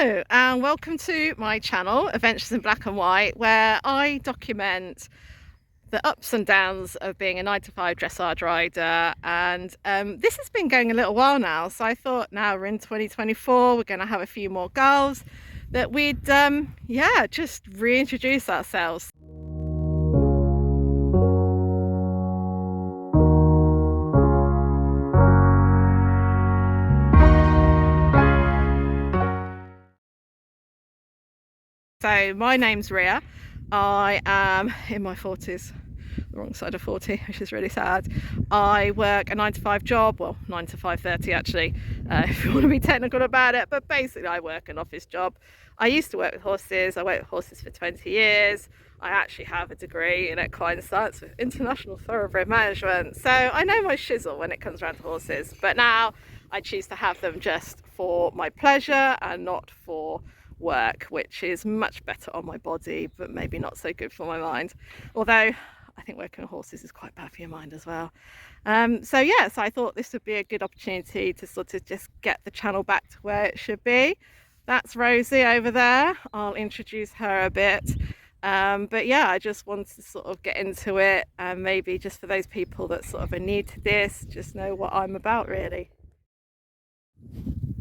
Hello and welcome to my channel, Adventures in Black and White, where I document the ups and downs of being a 9 to 5 dressage rider. And this has been going a little while now, so I thought now we're in 2024, we're going to have a few more goals, that we'd just reintroduce ourselves. So my name's Ria. I am in my 40s, the wrong side of 40, which is really sad. I work a 9 to 5 job, well 9 to 5:30 actually, if you want to be technical about it, but basically I work an office job. I used to work with horses. I worked with horses for 20 years. I actually have a degree in equine science with international thoroughbred management, so I know my shizzle when it comes around to horses, but now I choose to have them just for my pleasure and not for work, which is much better on my body but maybe not so good for my mind, although I think working with horses is quite bad for your mind as well. So I thought this would be a good opportunity to sort of just get the channel back to where it should be. That's Rosie over there. I'll introduce her a bit, but yeah, I just wanted to sort of get into it, and maybe just for those people that sort of are new to this, just know what I'm about really.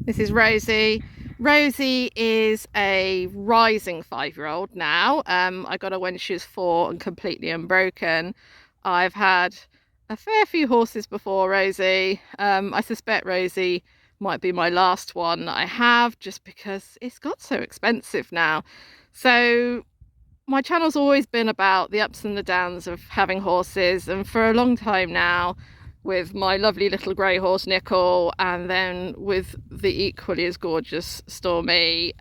This is Rosie. Rosie is a rising 5-year-old now. I got her when she was 4 and completely unbroken. I've had a fair few horses before Rosie. I suspect Rosie might be my last one I have, just because it's got so expensive now. So my channel's always been about the ups and the downs of having horses, and for a long time now, with my lovely little grey horse Nickel, and then with the equally as gorgeous Stormy,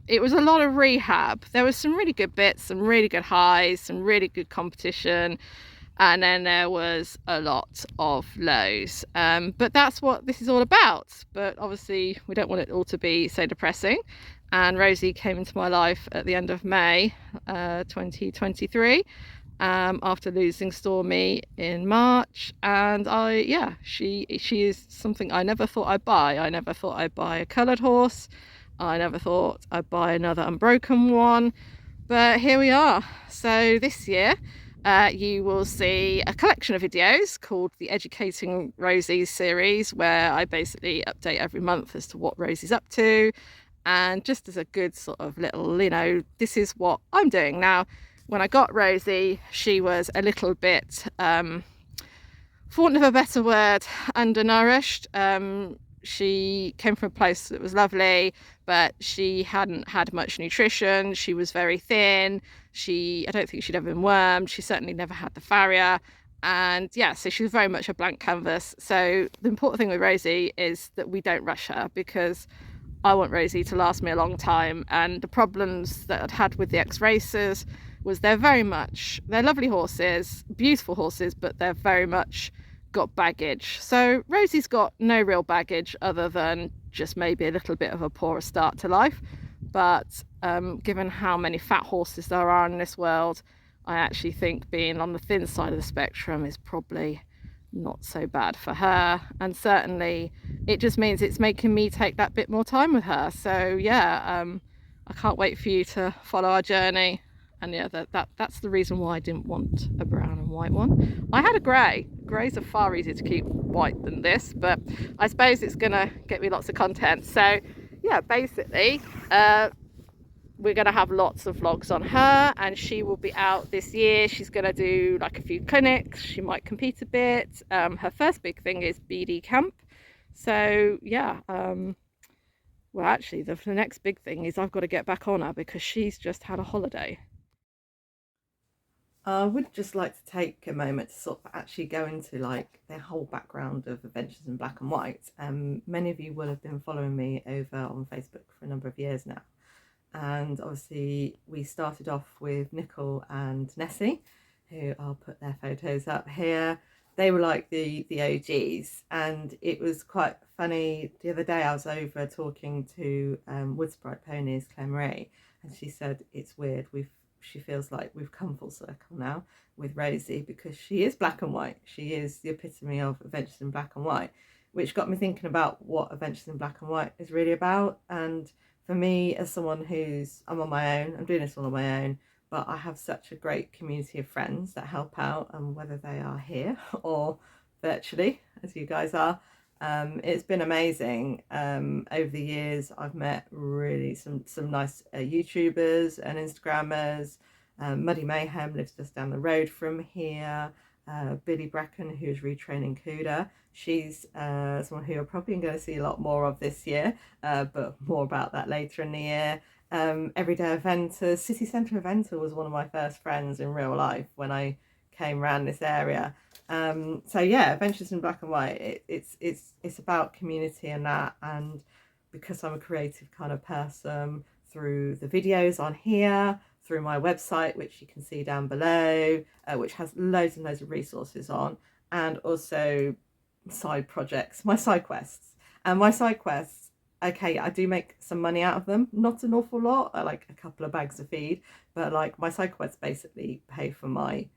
it was a lot of rehab. There was some really good bits, some really good highs, some really good competition, and then there was a lot of lows, but that's what this is all about. But obviously we don't want it all to be so depressing, and Rosie came into my life at the end of May 2023, after losing Stormy in March. And she is something I never thought I'd buy. I never thought I'd buy a coloured horse. I never thought I'd buy another unbroken one, but here we are. So this year you will see a collection of videos called the Educating Rosie series, where I basically update every month as to what Rosie's up to, and just as a good sort of little, this is what I'm doing now. When I got Rosie, she was a little bit, for want of a better word, undernourished. She came from a place that was lovely, but she hadn't had much nutrition. She was very thin. I don't think she'd ever been wormed. She certainly never had the farrier. And yeah, so she was very much a blank canvas. So the important thing with Rosie is that we don't rush her, because I want Rosie to last me a long time. And the problems that I'd had with the ex-racers was they're lovely horses, beautiful horses, but they're very much got baggage. So Rosie's got no real baggage other than just maybe a little bit of a poorer start to life. But given how many fat horses there are in this world, I actually think being on the thin side of the spectrum is probably not so bad for her, and certainly it just means it's making me take that bit more time with her. So yeah, I can't wait for you to follow our journey. And yeah, that's the reason why I didn't want a brown and white one. I had a grey. Greys are far easier to keep white than this, but I suppose it's gonna get me lots of content. So yeah, basically we're going to have lots of vlogs on her, and she will be out this year. She's going to do like a few clinics. She might compete a bit. Her first big thing is BD camp. So yeah, well actually the next big thing is I've got to get back on her, because she's just had a holiday. I would just like to take a moment to sort of actually go into like the whole background of Adventures in Black and White. Many of you will have been following me over on Facebook for a number of years now. And obviously we started off with Nickel and Nessie, who I'll put their photos up here. They were like the OGs, and it was quite funny. The other day I was over talking to Woodsprite Ponies, Claire Marie, and she said it's weird, she feels like we've come full circle now with Rosie, because she is black and white. She is the epitome of Adventures in Black and White, which got me thinking about what Adventures in Black and White is really about. And for me, as someone I'm on my own, I'm doing this all on my own, but I have such a great community of friends that help out, and whether they are here or virtually, as you guys are. It's been amazing. Over the years, I've met really some nice YouTubers and Instagrammers. Muddy Mayhem lives just down the road from here. Billy Bracken, who's retraining CUDA. She's someone who you're probably going to see a lot more of this year, but more about that later in the year. Everyday Eventer, City Centre Eventer was one of my first friends in real life when I came around this area. So yeah, Adventures in Black and White. It's about community and that, and because I'm a creative kind of person, through the videos on here, through my website, which you can see down below, which has loads and loads of resources on, and also side projects, my side quests. And my side quests, okay, I do make some money out of them, not an awful lot, like a couple of bags of feed, but like my side quests basically pay for my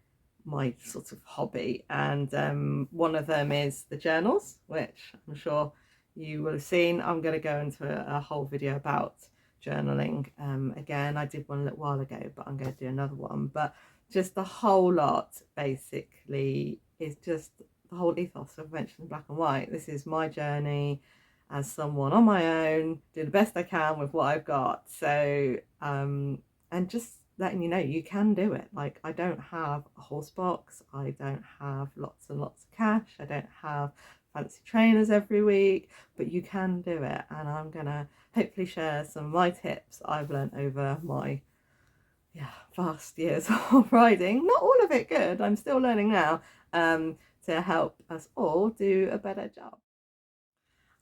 sort of hobby. And one of them is the journals, which I'm sure you will have seen. I'm going to go into a whole video about journaling. Again, I did one a little while ago, but I'm going to do another one. But just the whole lot basically is just the whole ethos of Adventures in Black and White. This is my journey as someone on my own, do the best I can with what I've got. So and just letting you know you can do it. Like, I don't have a horse box, I don't have lots and lots of cash, I don't have fancy trainers every week, but you can do it. And I'm gonna hopefully share some of my tips I've learned over my vast years of riding. Not all of it good, I'm still learning now, to help us all do a better job.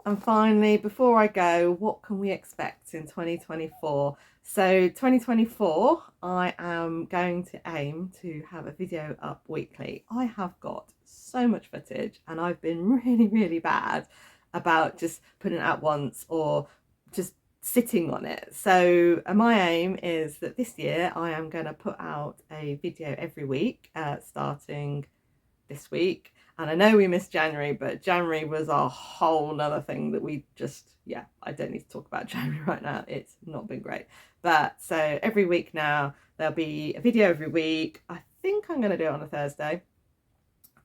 And finally, before I go, what can we expect in 2024? So 2024, I am going to aim to have a video up weekly. I have got so much footage and I've been really, really bad about just putting it out once or just sitting on it. So my aim is that this year I am going to put out a video every week, starting this week. And I know we missed January, but January was a whole nother thing that we just, I don't need to talk about January right now. It's not been great. But so every week now, there'll be a video every week. I think I'm going to do it on a Thursday.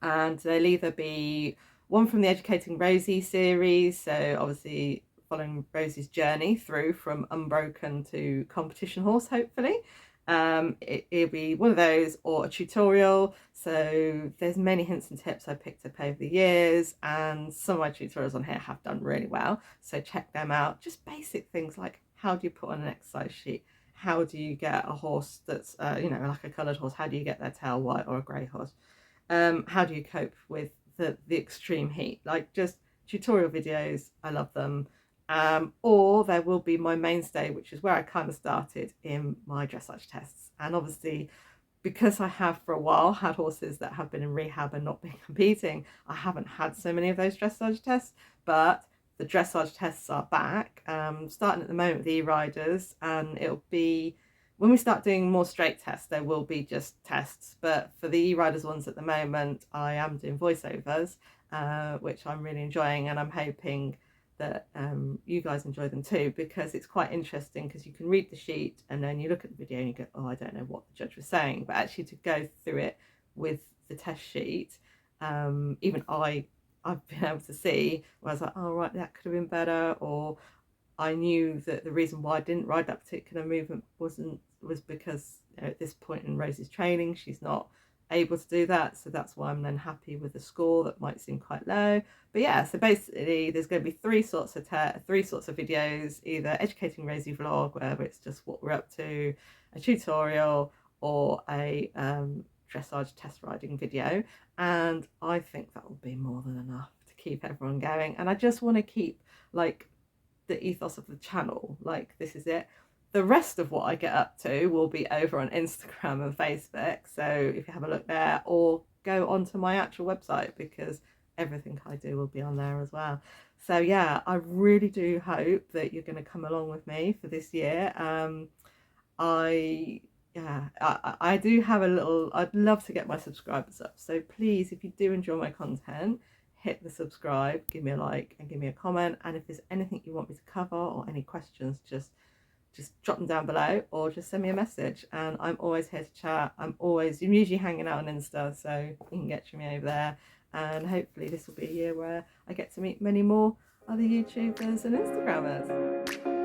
And they'll either be one from the Educating Rosie series. So obviously following Rosie's journey through from unbroken to competition horse, hopefully. It'll be one of those or a tutorial. So there's many hints and tips I picked up over the years, and some of my tutorials on here have done really well, so check them out. Just basic things like, how do you put on an exercise sheet, how do you get a horse that's like a coloured horse, how do you get their tail white, or a grey horse, how do you cope with the extreme heat. Like, just tutorial videos, I love them. Or there will be my mainstay, which is where I kind of started in my dressage tests. And obviously, because I have for a while had horses that have been in rehab and not been competing, I haven't had so many of those dressage tests, but the dressage tests are back, starting at the moment with the e-riders, and it'll be, when we start doing more straight tests, there will be just tests. But for the e-riders ones at the moment, I am doing voiceovers, which I'm really enjoying, and I'm hoping that you guys enjoy them too, because it's quite interesting, because you can read the sheet and then you look at the video and you go, oh, I don't know what the judge was saying, but actually to go through it with the test sheet, even I've been able to see where I was like, oh right, that could have been better, or I knew that the reason why I didn't ride that particular movement was because at this point in Rosie's training she's not able to do that, so that's why I'm then happy with the score that might seem quite low. But yeah, so basically there's going to be three sorts of videos: either Educating Rosie vlog, where it's just what we're up to, a tutorial, or a dressage test riding video. And I think that will be more than enough to keep everyone going. And I just want to keep like the ethos of the channel, like, this is it. The rest of what I get up to will be over on Instagram and Facebook, so if you have a look there, or go onto my actual website, because everything I do will be on there as well. So yeah, I really do hope that you're going to come along with me for this year. I do have a little, I'd love to get my subscribers up, so please, if you do enjoy my content, hit the subscribe, give me a like and give me a comment. And if there's anything you want me to cover or any questions, just just drop them down below or just send me a message, and I'm always here to chat. I'm usually hanging out on Insta, so you can get to me over there, and hopefully this will be a year where I get to meet many more other YouTubers and Instagrammers.